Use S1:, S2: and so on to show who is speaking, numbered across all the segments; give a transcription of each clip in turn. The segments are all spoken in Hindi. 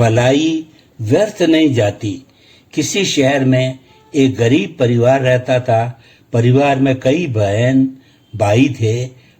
S1: भलाई व्यर्थ नहीं जाती। किसी शहर में एक गरीब परिवार रहता था। परिवार में कई बहन भाई थे।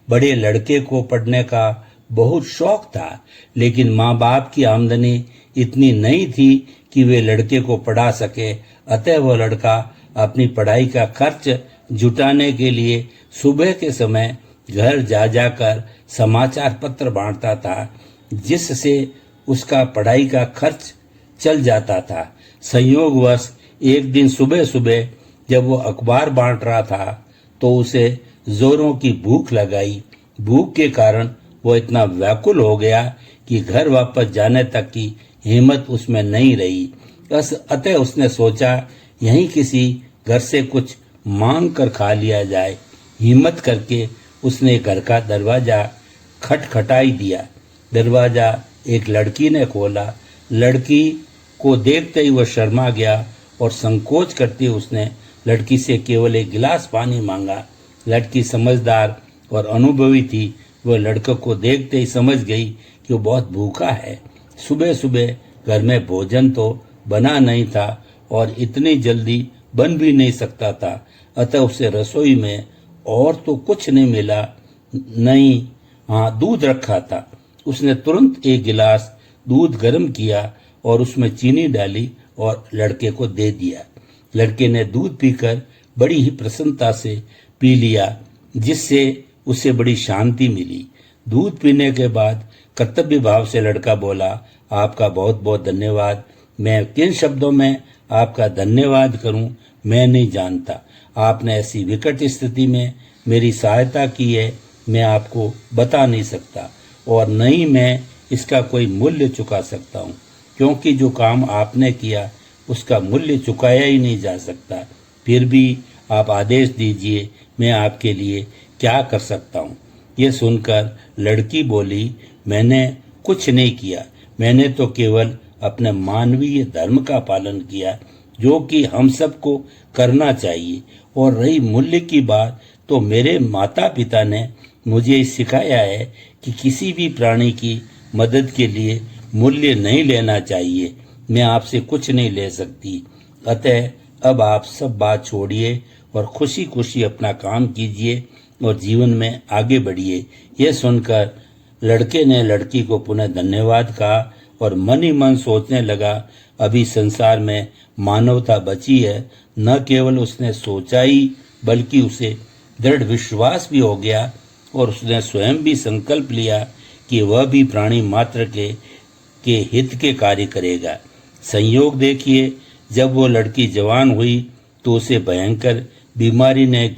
S1: बड़े लड़के को पढ़ने का बहुत शौक था, लेकिन माँ बाप की आमदनी इतनी नहीं थी कि वे लड़के को पढ़ा सके। अतः वह लड़का अपनी पढ़ाई का खर्च जुटाने के लिए सुबह के समय घर जा जाकर समाचार पत्र बांटता था, जिससे उसका पढ़ाई का खर्च चल जाता था। संयोगवश एक दिन सुबह सुबह जब वो अखबार बांट रहा था तो उसे जोरों की भूख लगाई। भूख के कारण वो इतना व्याकुल हो गया कि घर वापस जाने तक की हिम्मत उसमें नहीं रही। अतः उसने सोचा यहीं किसी घर से कुछ मांग कर खा लिया जाए। हिम्मत करके उसने घर का दरवाजा खटखटाई दिया। दरवाजा एक लड़की ने खोला। लड़की को देखते ही वह शर्मा गया और संकोच करते उसने लड़की से केवल एक गिलास पानी मांगा। लड़की समझदार और अनुभवी थी। वह लड़के को देखते ही समझ गई कि वो बहुत भूखा है। सुबह सुबह घर में भोजन तो बना नहीं था और इतनी जल्दी बन भी नहीं सकता था। अतः उसे रसोई में और तो कुछ नहीं मिला, नहीं हाँ दूध रखा था। उसने तुरंत एक गिलास दूध गर्म किया और उसमें चीनी डाली और लड़के को दे दिया। लड़के ने दूध पीकर बड़ी ही प्रसन्नता से पी लिया, जिससे उसे बड़ी शांति मिली। दूध पीने के बाद कर्तव्य भाव से लड़का बोला, आपका बहुत बहुत धन्यवाद। मैं किन शब्दों में आपका धन्यवाद करूं मैं नहीं जानता। आपने ऐसी विकट स्थिति में मेरी सहायता की है, मैं आपको बता नहीं सकता और न ही मैं इसका कोई मूल्य चुका सकता हूं, क्योंकि जो काम आपने किया उसका मूल्य चुकाया ही नहीं जा सकता। फिर भी आप आदेश दीजिए, मैं आपके लिए क्या कर सकता हूँ। ये सुनकर लड़की बोली, मैंने कुछ नहीं किया, मैंने तो केवल अपने मानवीय धर्म का पालन किया, जो कि हम सबको करना चाहिए। और रही मूल्य की बात, तो मेरे माता पिता ने मुझे सिखाया है कि किसी भी प्राणी की मदद के लिए मूल्य नहीं लेना चाहिए। मैं आपसे कुछ नहीं ले सकती, अतः अब आप सब बात छोड़िए और खुशी खुशी अपना काम कीजिए और जीवन में आगे बढ़िए। यह सुनकर लड़के ने लड़की को पुनः धन्यवाद कहा और मन ही मन सोचने लगा, अभी संसार में मानवता बची है। न केवल उसने सोचा ही, बल्कि उसे दृढ़ विश्वास भी हो गया और उसने स्वयं भी संकल्प लिया कि वह भी प्राणी मात्र के हित के कार्य करेगा। संयोग देखिए, जब वो लड़की जवान हुई तो उसे भयंकर बीमारी ने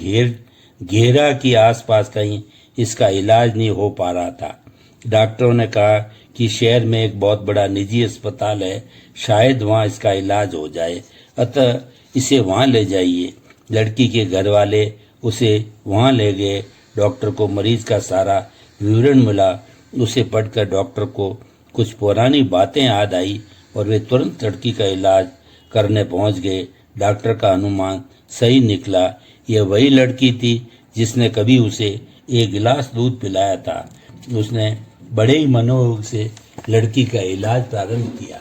S1: घेरा कि आसपास कहीं इसका इलाज नहीं हो पा रहा था। डॉक्टरों ने कहा कि शहर में एक बहुत बड़ा निजी अस्पताल है, शायद वहां इसका इलाज हो जाए, अतः इसे वहां ले जाइए। लड़की के घर वाले उसे वहां ले गए। डॉक्टर को मरीज का सारा विवरण मिला। उसे पढ़कर डॉक्टर को कुछ पुरानी बातें याद आई और वे तुरंत लड़की का इलाज करने पहुंच गए। डॉक्टर का अनुमान सही निकला। यह वही लड़की थी जिसने कभी उसे एक गिलास दूध पिलाया था। उसने बड़े ही मनोयोग से लड़की का इलाज प्रारंभ किया।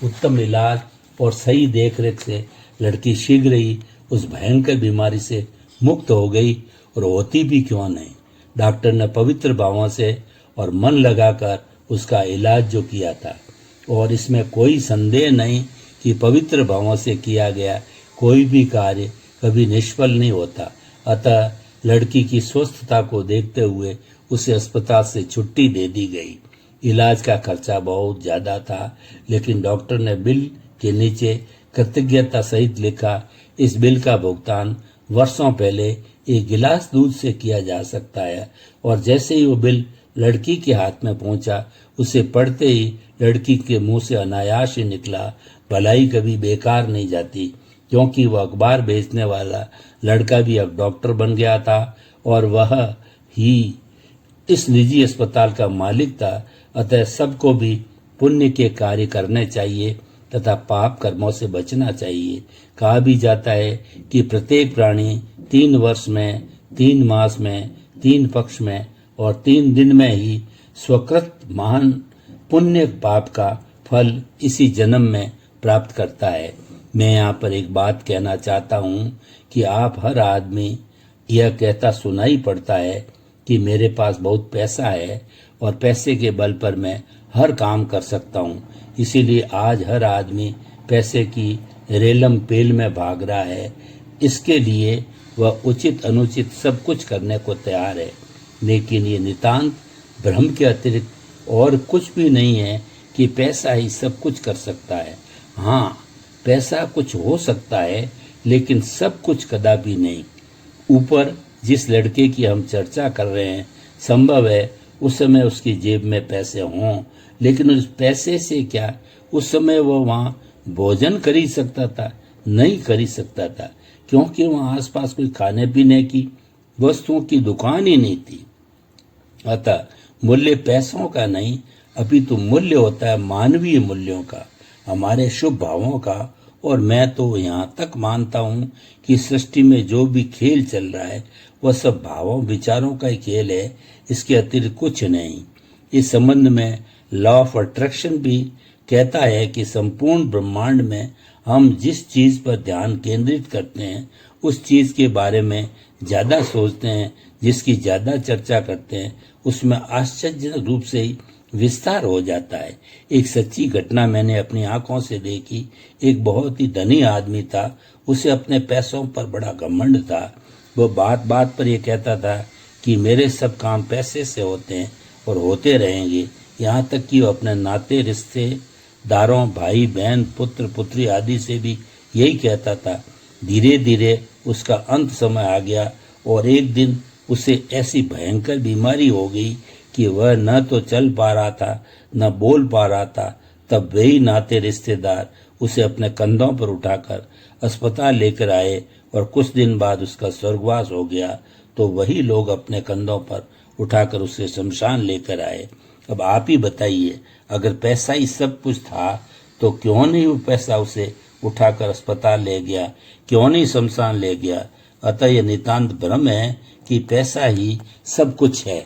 S1: उत्तम इलाज और सही देखरेख से लड़की शीघ्र ही उस भयंकर बीमारी से मुक्त हो गई, और होती भी क्यों नहीं। डॉक्टर ने पवित्र भावों से और मन लगाकर उसका इलाज जो किया था, और इसमें कोई संदेह नहीं कि पवित्र भावों से किया गया कोई भी कार्य कभी निष्फल नहीं होता। अतः लड़की की स्वस्थता को देखते हुए उसे अस्पताल से छुट्टी दे दी गई। इलाज का खर्चा बहुत ज्यादा था, लेकिन डॉक्टर ने बिल के नीचे कृतज्ञता सहित लिखा, इस बिल का भुगतान वर्षों पहले एक गिलास दूध से किया जा सकता है। और जैसे ही वो बिल लड़की के हाथ में पहुंचा, उसे पढ़ते ही लड़की के मुंह से अनायास ही निकला, भलाई कभी बेकार नहीं जाती, क्योंकि वह अखबार बेचने वाला लड़का भी अब डॉक्टर बन गया था और वह ही इस निजी अस्पताल का मालिक था। अतः सबको भी पुण्य के कार्य करने चाहिए तथा पाप कर्मों से बचना चाहिए। कहा भी जाता है कि प्रत्येक प्राणी 3 वर्ष में, 3 मास में, 3 पक्ष में और 3 दिन में ही स्वकृत महान पुण्य पाप का फल इसी जन्म में प्राप्त करता है। मैं यहाँ पर एक बात कहना चाहता हूँ कि आप हर आदमी यह कहता सुनाई पड़ता है कि मेरे पास बहुत पैसा है और पैसे के बल पर मैं हर काम कर सकता हूँ। इसीलिए आज हर आदमी पैसे की रेलम पेल में भाग रहा है। इसके लिए वह उचित अनुचित सब कुछ करने को तैयार है, लेकिन ये नितांत भ्रम के अतिरिक्त और कुछ भी नहीं है कि पैसा ही सब कुछ कर सकता है। हाँ, पैसा कुछ हो सकता है, लेकिन सब कुछ कदापि नहीं। ऊपर जिस लड़के की हम चर्चा कर रहे हैं, संभव है उस समय उसकी जेब में पैसे हों, लेकिन उस पैसे से क्या उस समय वो वहाँ भोजन खरीद सकता था? नहीं खरीद सकता था, क्योंकि वहाँ आसपास कोई खाने पीने की वस्तुओं की दुकान ही नहीं थी। अतः मूल्य पैसों का नहीं, अपितु मूल्य होता है मानवीय मूल्यों का, हमारे शुभ भावों का। और मैं तो यहाँ तक मानता हूँ कि सृष्टि में जो भी खेल चल रहा है वह सब भावों विचारों का ही खेल है, इसके अतिरिक्त कुछ नहीं। इस संबंध में लॉ ऑफ अट्रैक्शन भी कहता है कि संपूर्ण ब्रह्मांड में हम जिस चीज पर ध्यान केंद्रित करते हैं, उस चीज के बारे में ज्यादा सोचते हैं, जिसकी ज्यादा चर्चा करते हैं, उसमें आश्चर्यजनक रूप से ही विस्तार हो जाता है। एक सच्ची घटना मैंने अपनी आंखों से देखी। एक बहुत ही धनी आदमी था, उसे अपने पैसों पर बड़ा घमंड था। वो बात बात पर ये कहता था कि मेरे सब काम पैसे से होते हैं और होते रहेंगे। यहाँ तक कि वो अपने नाते रिश्तेदारों, भाई बहन, पुत्र पुत्री आदि से भी यही कहता था। धीरे धीरे उसका अंत समय आ गया और एक दिन उसे ऐसी भयंकर बीमारी हो गई कि वह न तो चल पा रहा था, न बोल पा रहा था। तब वही नाते रिश्तेदार उसे अपने कंधों पर उठाकर अस्पताल लेकर आए और कुछ दिन बाद उसका स्वर्गवास हो गया। तो वही लोग अपने कंधों पर उठाकर उसे शमशान लेकर आए। अब आप ही बताइए, अगर पैसा ही सब कुछ था तो क्यों नहीं वो पैसा उसे उठाकर अस्पताल ले गया, क्यों नहीं शमशान ले गया? अतः यह नितांत भ्रम है कि पैसा ही सब कुछ है।